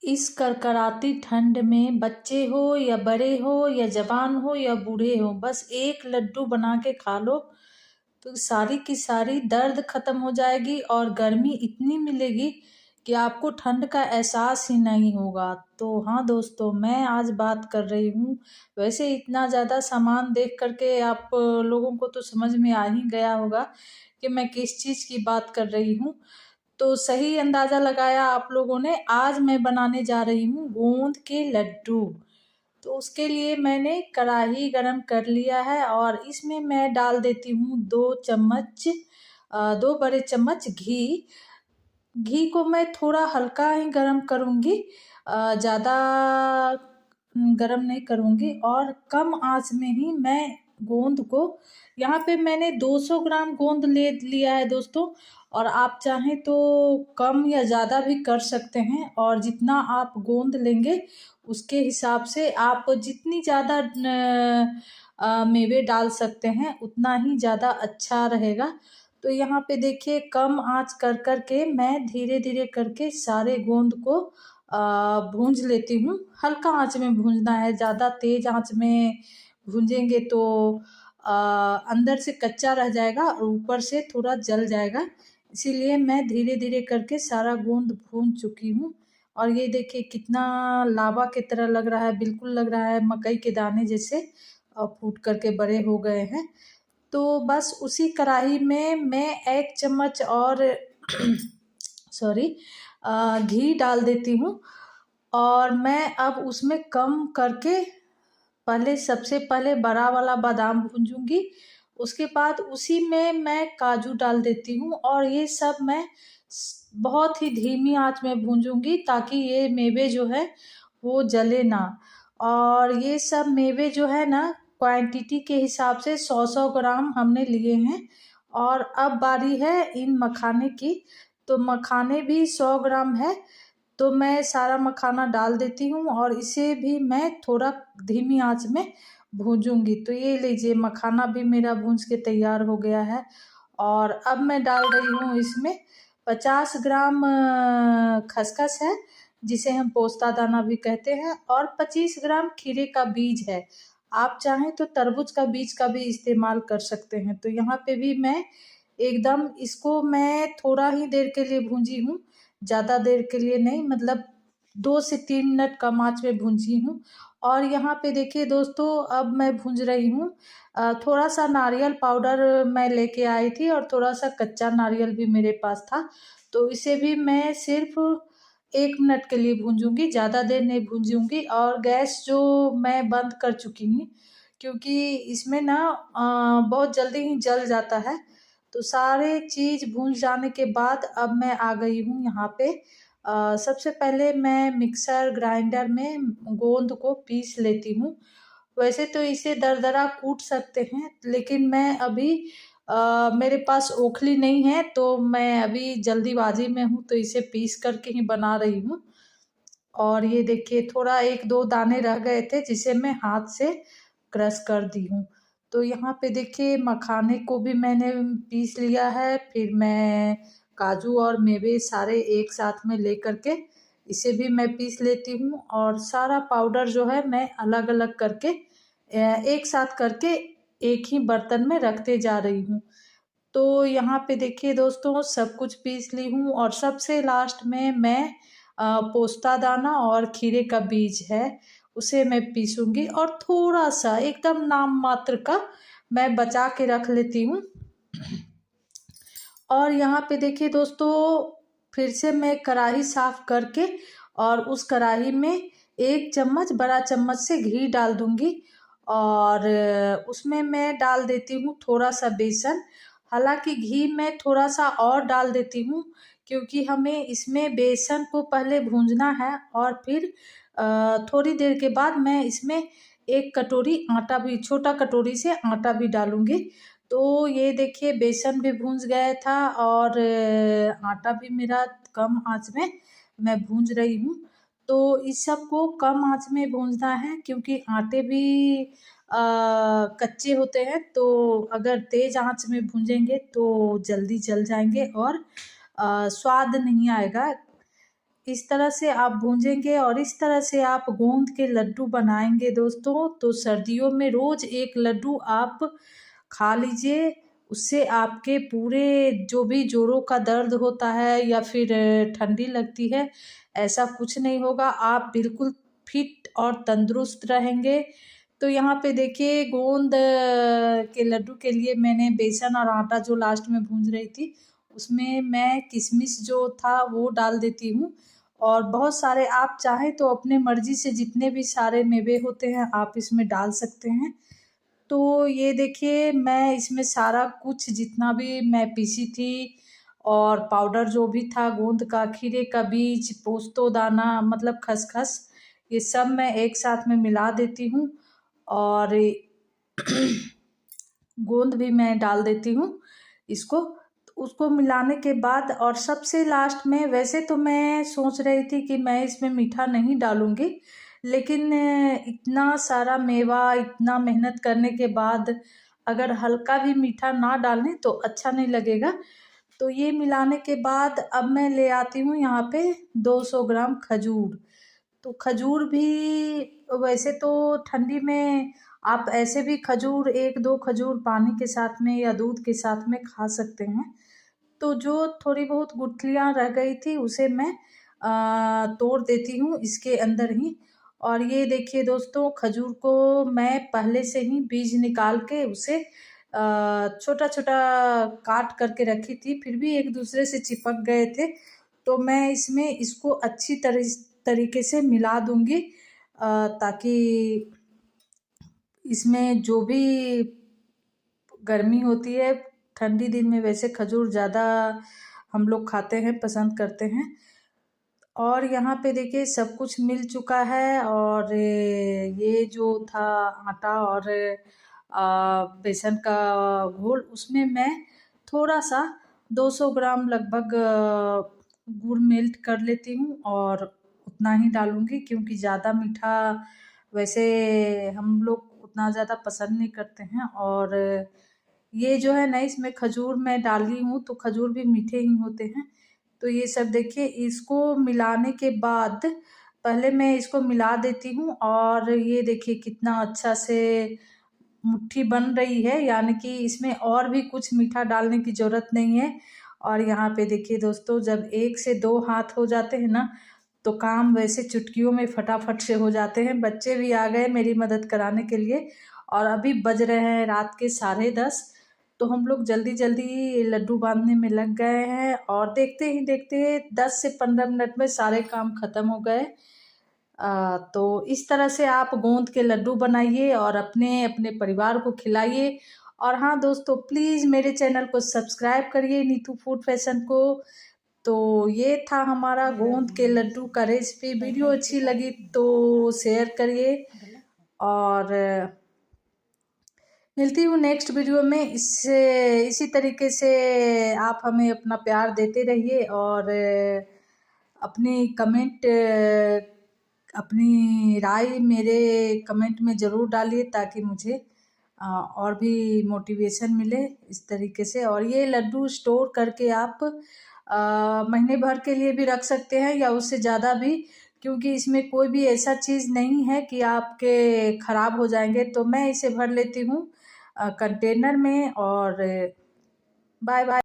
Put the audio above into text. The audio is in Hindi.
इस करकराती ठंड में बच्चे हो या बड़े हो या जवान हो या बूढ़े हो, बस एक लड्डू बना के खा लो तो सारी की सारी दर्द खत्म हो जाएगी और गर्मी इतनी मिलेगी कि आपको ठंड का एहसास ही नहीं होगा। तो हाँ दोस्तों, मैं आज बात कर रही हूँ। वैसे इतना ज़्यादा सामान देख करके आप लोगों को तो समझ में आ ही गया होगा कि मैं किस चीज़ की बात कर रही हूँ। तो सही अंदाज़ा लगाया आप लोगों ने। आज मैं बनाने जा रही हूँ गोंद के लड्डू। तो उसके लिए मैंने कढ़ाई गरम कर लिया है और इसमें मैं डाल देती हूँ 2 बड़े चम्मच घी। घी को मैं थोड़ा हल्का ही गरम करूँगी, ज़्यादा गरम नहीं करूँगी और कम आंच में ही मैं गोंद को, यहाँ पे मैंने 200 ग्राम गोंद ले लिया है दोस्तों। और आप चाहें तो कम या ज़्यादा भी कर सकते हैं, और जितना आप गोंद लेंगे उसके हिसाब से आप जितनी ज़्यादा मेवे डाल सकते हैं उतना ही ज़्यादा अच्छा रहेगा। तो यहाँ पे देखिए कम आंच कर कर के मैं धीरे धीरे करके सारे गोंद को भूंज लेती हूँ। हल्का आंच में भूंजना है, ज़्यादा तेज आंच में भूंजेंगे तो अंदर से कच्चा रह जाएगा और ऊपर से थोड़ा जल जाएगा। इसीलिए मैं धीरे धीरे करके सारा गोंद भून चुकी हूँ। और ये देखिए कितना लावा की तरह लग रहा है, बिल्कुल लग रहा है मकई के दाने जैसे फूट करके बड़े हो गए हैं। तो बस उसी कढ़ाई में मैं 1 चम्मच और सॉरी घी डाल देती हूँ। और मैं अब उसमें कम करके सबसे पहले बड़ा वाला बादाम भूंजूंगी। उसके बाद उसी में मैं काजू डाल देती हूँ और ये सब मैं बहुत ही धीमी आंच में भूंजूंगी ताकि ये मेवे जो है वो जले ना। और ये सब मेवे जो है ना, क्वांटिटी के हिसाब से 100-100 ग्राम हमने लिए हैं। और अब बारी है इन मखाने की। तो मखाने भी 100 ग्राम है। तो मैं सारा मखाना डाल देती हूँ और इसे भी मैं थोड़ा धीमी आंच में भूंजूंगी। तो ये लीजिए मखाना भी मेरा भूंज के तैयार हो गया है। और अब मैं डाल रही हूँ इसमें 50 ग्राम खसखस है, जिसे हम पोस्ता दाना भी कहते हैं, और 25 ग्राम खीरे का बीज है। आप चाहें तो तरबूज का बीज का भी इस्तेमाल कर सकते हैं। तो यहाँ पे भी मैं एकदम इसको मैं थोड़ा ही देर के लिए भूंजी हूँ, ज़्यादा देर के लिए नहीं, मतलब 2 से 3 मिनट कम आंच में भूंजी हूँ। और यहाँ पे देखिए दोस्तों, अब मैं भूंज रही हूँ थोड़ा सा नारियल पाउडर मैं लेके आई थी और थोड़ा सा कच्चा नारियल भी मेरे पास था। तो इसे भी मैं सिर्फ 1 मिनट के लिए भूंजूंगी, ज़्यादा देर नहीं भूंजूंगी। और गैस जो मैं बंद कर चुकी हूँ, क्योंकि इसमें ना बहुत जल्दी ही जल जाता है। तो सारे चीज़ भून जाने के बाद अब मैं आ गई हूँ यहाँ पे। सबसे पहले मैं मिक्सर ग्राइंडर में गोंद को पीस लेती हूँ। वैसे तो इसे दरदरा कूट सकते हैं, लेकिन मैं अभी मेरे पास ओखली नहीं है, तो मैं अभी जल्दीबाजी में हूँ तो इसे पीस करके ही बना रही हूँ। और ये देखिए थोड़ा 1-2 दाने रह गए थे जिसे मैं हाथ से क्रश कर दी हूँ। तो यहाँ पे देखिए मखाने को भी मैंने पीस लिया है। फिर मैं काजू और मेवे सारे एक साथ में ले करके इसे भी मैं पीस लेती हूँ। और सारा पाउडर जो है मैं अलग अलग करके एक साथ करके एक ही बर्तन में रखते जा रही हूँ। तो यहाँ पे देखिए दोस्तों सब कुछ पीस ली हूँ और सबसे लास्ट में मैं पोस्ता दाना और खीरे का बीज है उसे मैं पीसूंगी, और थोड़ा सा एकदम नाम मात्र का मैं बचा के रख लेती हूँ। और यहाँ पे देखिए दोस्तों, फिर से मैं कढ़ाई साफ करके और उस कढ़ाई में 1 चम्मच बड़ा चम्मच से घी डाल दूंगी। और उसमें मैं डाल देती हूँ थोड़ा सा बेसन। हालांकि घी मैं थोड़ा सा और डाल देती हूँ, क्योंकि हमें इसमें बेसन को पहले भूंजना है और फिर थोड़ी देर के बाद मैं इसमें 1 कटोरी आटा भी, छोटा कटोरी से आटा भी डालूंगी। तो ये देखिए बेसन भी भूंज गया था और आटा भी मेरा कम आंच में मैं भूंज रही हूँ। तो इस सब को कम आंच में भूंजना है, क्योंकि आटे भी कच्चे होते हैं। तो अगर तेज आंच में भूंजेंगे तो जल्दी जल जाएंगे और स्वाद नहीं आएगा। इस तरह से आप भूंजेंगे और इस तरह से आप गोंद के लड्डू बनाएंगे दोस्तों, तो सर्दियों में रोज एक लड्डू आप खा लीजिए। उससे आपके पूरे जो भी जोड़ों का दर्द होता है या फिर ठंडी लगती है, ऐसा कुछ नहीं होगा। आप बिल्कुल फिट और तंदुरुस्त रहेंगे। तो यहाँ पे देखिए गोंद के लड्डू के लिए मैंने बेसन और आटा जो लास्ट में भूंज रही थी, उसमें मैं किशमिश जो था वो डाल देती हूँ। और बहुत सारे आप चाहें तो अपने मर्जी से जितने भी सारे मेवे होते हैं आप इसमें डाल सकते हैं। तो ये देखिए मैं इसमें सारा कुछ जितना भी मैं पीसी थी और पाउडर जो भी था गोंद का, खीरे का बीज, पोस्तो दाना मतलब खसखस, ये सब मैं एक साथ में मिला देती हूँ। और गोंद भी मैं डाल देती हूँ इसको। उसको मिलाने के बाद और सबसे लास्ट में, वैसे तो मैं सोच रही थी कि मैं इसमें मीठा नहीं डालूंगी, लेकिन इतना सारा मेवा इतना मेहनत करने के बाद अगर हल्का भी मीठा ना डालें तो अच्छा नहीं लगेगा। तो ये मिलाने के बाद अब मैं ले आती हूँ यहाँ पे 200 ग्राम खजूर। तो खजूर भी वैसे तो ठंडी में आप ऐसे भी खजूर 1-2 खजूर पानी के साथ में या दूध के साथ में खा सकते हैं। तो जो थोड़ी बहुत गुठलियाँ रह गई थी उसे मैं तोड़ देती हूँ इसके अंदर ही। और ये देखिए दोस्तों, खजूर को मैं पहले से ही बीज निकाल के उसे छोटा छोटा काट करके रखी थी, फिर भी एक दूसरे से चिपक गए थे। तो मैं इसमें इसको अच्छी तरीके से मिला दूंगी ताकि इसमें जो भी गर्मी होती है, ठंडी दिन में वैसे खजूर ज़्यादा हम लोग खाते हैं, पसंद करते हैं। और यहाँ पे देखिए सब कुछ मिल चुका है। और ये जो था आटा और बेसन का घोल, उसमें मैं थोड़ा सा 200 ग्राम लगभग गुड़ मेल्ट कर लेती हूँ और उतना ही डालूँगी, क्योंकि ज़्यादा मीठा वैसे हम लोग उतना ज़्यादा पसंद नहीं करते हैं। और ये जो है ना, इसमें खजूर मैं डाली हूँ तो खजूर भी मीठे ही होते हैं। तो ये सब देखिए, इसको मिलाने के बाद पहले मैं इसको मिला देती हूँ और ये देखिए कितना अच्छा से मुट्ठी बन रही है, यानी कि इसमें और भी कुछ मीठा डालने की ज़रूरत नहीं है। और यहाँ पे देखिए दोस्तों, जब 1 से 2 हाथ हो जाते हैं ना, तो काम वैसे चुटकियों में फटाफट से हो जाते हैं। बच्चे भी आ गए मेरी मदद कराने के लिए और अभी बज रहे हैं रात के 10:30। तो हम लोग जल्दी जल्दी लड्डू बांधने में लग गए हैं और देखते ही देखते 10 से 15 मिनट में सारे काम खत्म हो गए। तो इस तरह से आप गोंद के लड्डू बनाइए और अपने अपने परिवार को खिलाइए। और हाँ दोस्तों, प्लीज़ मेरे चैनल को सब्सक्राइब करिए, नीतू फूड फैशन को। तो ये था हमारा गोंद के लड्डू का रेसिपी। वीडियो अच्छी लगी तो शेयर करिए और मिलती हूँ नेक्स्ट वीडियो में। इसी तरीके से आप हमें अपना प्यार देते रहिए और अपनी कमेंट अपनी राय मेरे कमेंट में ज़रूर डालिए, ताकि मुझे और भी मोटिवेशन मिले इस तरीके से। और ये लड्डू स्टोर करके आप महीने भर के लिए भी रख सकते हैं या उससे ज़्यादा भी, क्योंकि इसमें कोई भी ऐसा चीज़ नहीं है कि आपके ख़राब हो जाएंगे। तो मैं इसे भर लेती हूँ कंटेनर में। और बाय बाय।